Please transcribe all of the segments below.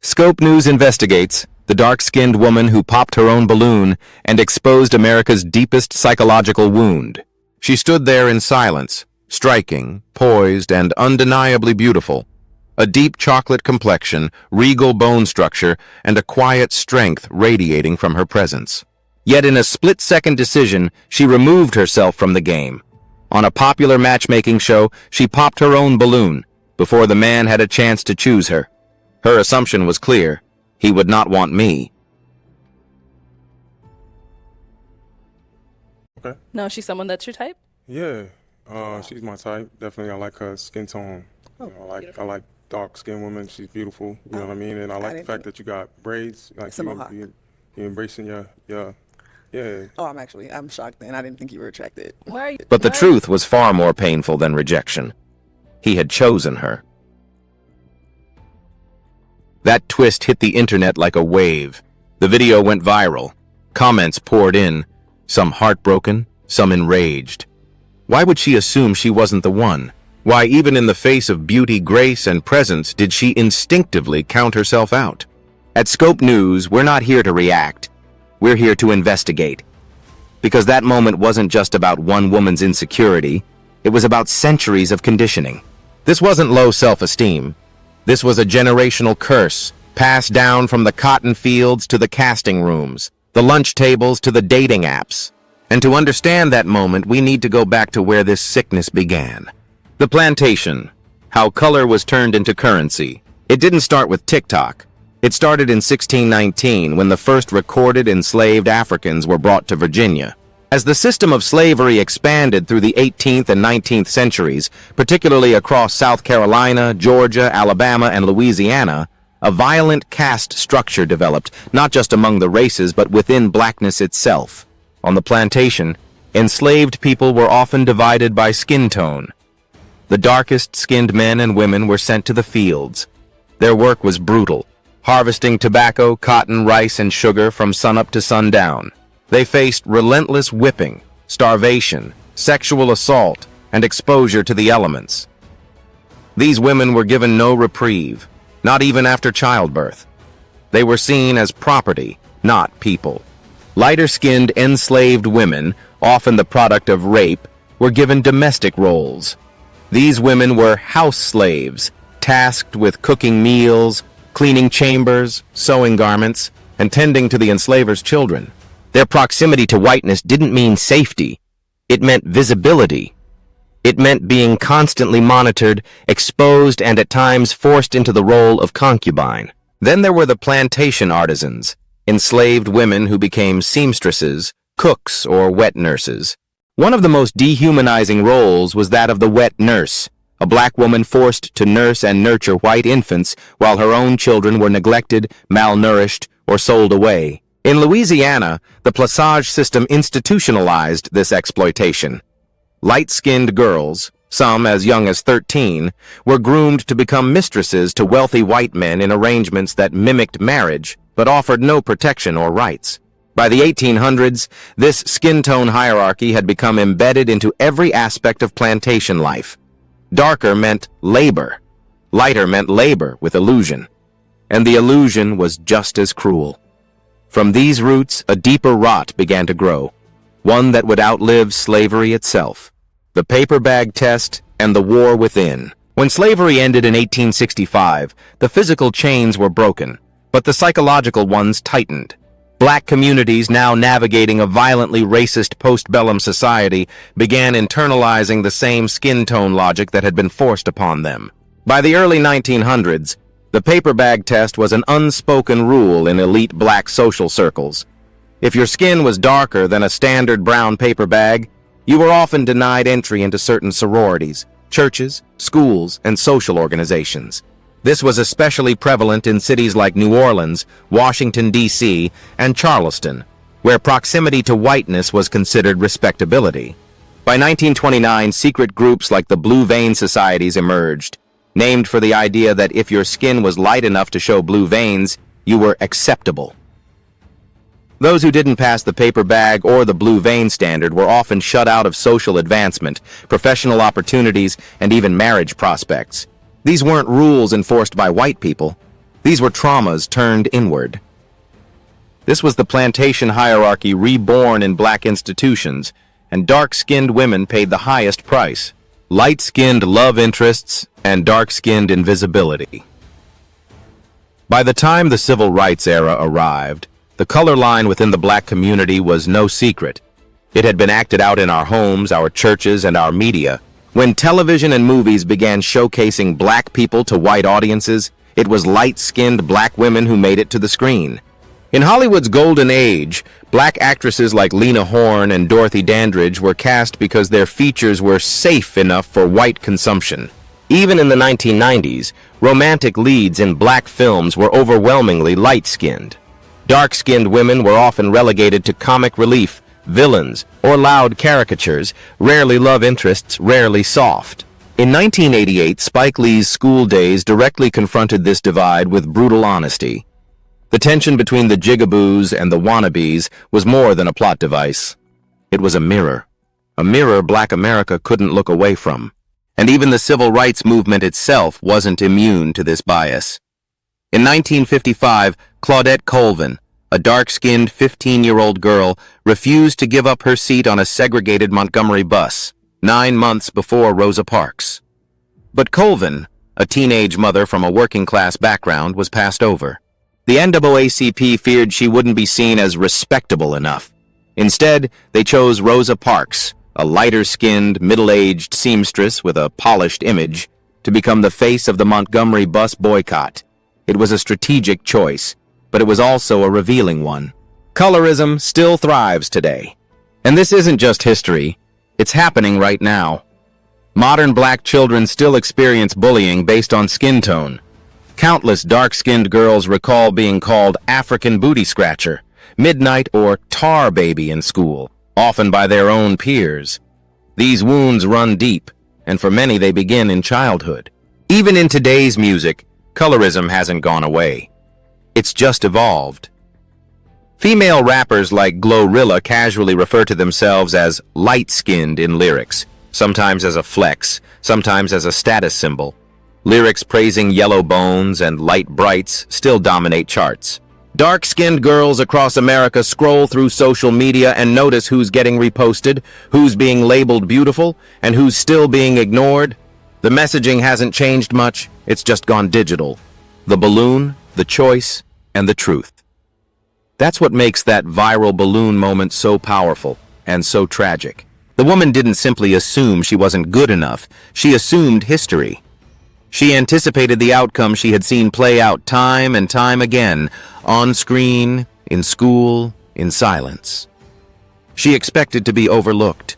Scope News investigates the dark-skinned woman who popped her own balloon and exposed America's deepest psychological wound. She stood there in silence, striking, poised, and undeniably beautiful. A deep chocolate complexion, regal bone structure, and a quiet strength radiating from her presence. Yet in a split-second decision, she removed herself from the game. On a popular matchmaking show, she popped her own balloon before the man had a chance to choose her. Her assumption was clear. He would not want me. Okay. No, she's someone that's your type? Yeah. She's my type. Definitely, I like her skin tone. Oh, I like dark-skinned women. She's beautiful. You know what I mean? And I like the fact that you got braids. Like It's a mohawk. you embracing your yeah. Oh, I'm shocked then. I didn't think you were attracted. Why are you? But the truth was far more painful than rejection. He had chosen her. That twist hit the internet like a wave. The video went viral. Comments poured in, some heartbroken, some enraged. Why would she assume she wasn't the one? Why, even in the face of beauty, grace, and presence, did she instinctively count herself out? At Scope News, we're not here to react. We're here to investigate. Because that moment wasn't just about one woman's insecurity. It was about centuries of conditioning. This wasn't low self-esteem. This was a generational curse, passed down from the cotton fields to the casting rooms, the lunch tables to the dating apps. And to understand that moment, we need to go back to where this sickness began. The plantation, how color was turned into currency. It didn't start with TikTok. It started in 1619 when the first recorded enslaved Africans were brought to Virginia. As the system of slavery expanded through the 18th and 19th centuries, particularly across South Carolina, Georgia, Alabama, and Louisiana, a violent caste structure developed, not just among the races but within blackness itself. On the plantation, enslaved people were often divided by skin tone. The darkest-skinned men and women were sent to the fields. Their work was brutal, harvesting tobacco, cotton, rice, and sugar from sunup to sundown. They faced relentless whipping, starvation, sexual assault, and exposure to the elements. These women were given no reprieve, not even after childbirth. They were seen as property, not people. Lighter-skinned enslaved women, often the product of rape, were given domestic roles. These women were house slaves, tasked with cooking meals, cleaning chambers, sewing garments, and tending to the enslaver's children. Their proximity to whiteness didn't mean safety. It meant visibility. It meant being constantly monitored, exposed, and at times forced into the role of concubine. Then there were the plantation artisans, enslaved women who became seamstresses, cooks, or wet nurses. One of the most dehumanizing roles was that of the wet nurse, a black woman forced to nurse and nurture white infants while her own children were neglected, malnourished, or sold away. In Louisiana, the plaçage system institutionalized this exploitation. Light-skinned girls, some as young as 13, were groomed to become mistresses to wealthy white men in arrangements that mimicked marriage, but offered no protection or rights. By the 1800s, this skin tone hierarchy had become embedded into every aspect of plantation life. Darker meant labor. Lighter meant labor with illusion. And the illusion was just as cruel. From these roots, a deeper rot began to grow, one that would outlive slavery itself. The paper bag test and the war within. When slavery ended in 1865, the physical chains were broken, but the psychological ones tightened. Black communities, now navigating a violently racist postbellum society, began internalizing the same skin tone logic that had been forced upon them. By the early 1900s, the paper bag test was an unspoken rule in elite black social circles. If your skin was darker than a standard brown paper bag, you were often denied entry into certain sororities, churches, schools, and social organizations. This was especially prevalent in cities like New Orleans, Washington, D.C., and Charleston, where proximity to whiteness was considered respectability. By 1929, secret groups like the Blue Vein Societies emerged, named for the idea that if your skin was light enough to show blue veins, you were acceptable. Those who didn't pass the paper bag or the blue vein standard were often shut out of social advancement, professional opportunities, and even marriage prospects. These weren't rules enforced by white people. These were traumas turned inward. This was the plantation hierarchy reborn in black institutions, and dark-skinned women paid the highest price. Light-skinned love interests and dark-skinned invisibility. By the time the civil rights era arrived, the color line within the black community was no secret. It had been acted out in our homes, our churches, and our media. When television and movies began showcasing black people to white audiences, it was light-skinned black women who made it to the screen. In Hollywood's golden age, black actresses like Lena Horne and Dorothy Dandridge were cast because their features were safe enough for white consumption. Even in the 1990s, romantic leads in black films were overwhelmingly light-skinned. Dark-skinned women were often relegated to comic relief, villains, or loud caricatures, rarely love interests, rarely soft. In 1988, Spike Lee's School Days directly confronted this divide with brutal honesty. The tension between the jigaboos and the wannabes was more than a plot device. It was a mirror black America couldn't look away from. And even the civil rights movement itself wasn't immune to this bias. In 1955, Claudette Colvin, a dark-skinned 15-year-old girl, refused to give up her seat on a segregated Montgomery bus, 9 months before Rosa Parks. But Colvin, a teenage mother from a working-class background, was passed over. The NAACP feared she wouldn't be seen as respectable enough. Instead, they chose Rosa Parks, a lighter-skinned, middle-aged seamstress with a polished image, to become the face of the Montgomery bus boycott. It was a strategic choice, but it was also a revealing one. Colorism still thrives today. And this isn't just history, it's happening right now. Modern black children still experience bullying based on skin tone. Countless dark-skinned girls recall being called African booty scratcher, midnight, or tar baby in school, often by their own peers. These wounds run deep, and for many they begin in childhood. Even in today's music, colorism hasn't gone away. It's just evolved. Female rappers like Glorilla casually refer to themselves as light-skinned in lyrics, sometimes as a flex, sometimes as a status symbol. Lyrics praising yellow bones and light brights still dominate charts. Dark-skinned girls across America scroll through social media and notice who's getting reposted, who's being labeled beautiful, and who's still being ignored. The messaging hasn't changed much, it's just gone digital. The balloon, the choice, and the truth. That's what makes that viral balloon moment so powerful and so tragic. The woman didn't simply assume she wasn't good enough, she assumed history. She anticipated the outcome she had seen play out time and time again, on screen, in school, in silence. She expected to be overlooked.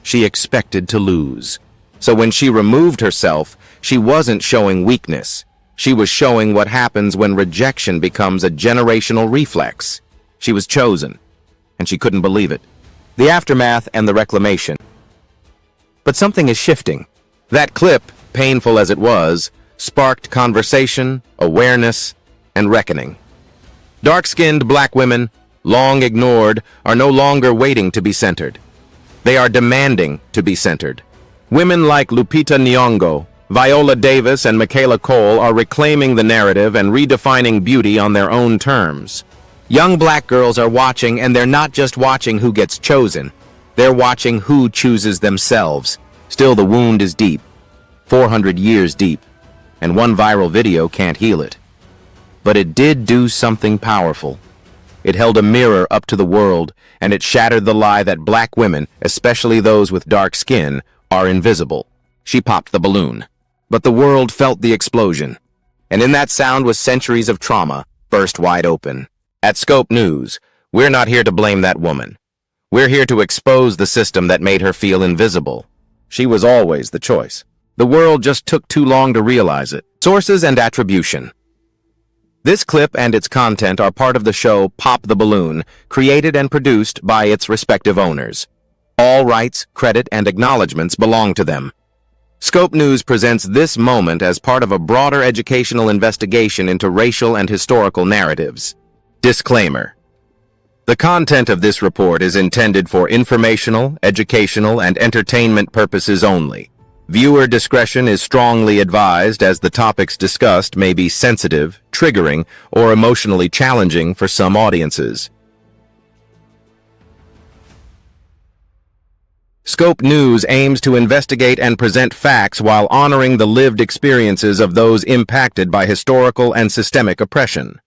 She expected to lose. So when she removed herself, she wasn't showing weakness. She was showing what happens when rejection becomes a generational reflex. She was chosen, and she couldn't believe it. The aftermath and the reclamation. But something is shifting. That clip, painful as it was, sparked conversation, awareness, and reckoning. Dark-skinned black women, long ignored, are no longer waiting to be centered. They are demanding to be centered. Women like Lupita Nyong'o, Viola Davis, and Michaela Cole are reclaiming the narrative and redefining beauty on their own terms. Young black girls are watching, and they're not just watching who gets chosen. They're watching who chooses themselves. Still, the wound is deep. 400 years deep, and one viral video can't heal it. But it did do something powerful. It held a mirror up to the world, and it shattered the lie that black women, especially those with dark skin, are invisible. She popped the balloon. But the world felt the explosion, and in that sound was centuries of trauma burst wide open. At Scope News, we're not here to blame that woman. We're here to expose the system that made her feel invisible. She was always the choice. The world just took too long to realize it. Sources and attribution. This clip and its content are part of the show Pop the Balloon, created and produced by its respective owners. All rights, credit, and acknowledgments belong to them. Scope News presents this moment as part of a broader educational investigation into racial and historical narratives. Disclaimer. The content of this report is intended for informational, educational, and entertainment purposes only. Viewer discretion is strongly advised as the topics discussed may be sensitive, triggering, or emotionally challenging for some audiences. Scope News aims to investigate and present facts while honoring the lived experiences of those impacted by historical and systemic oppression.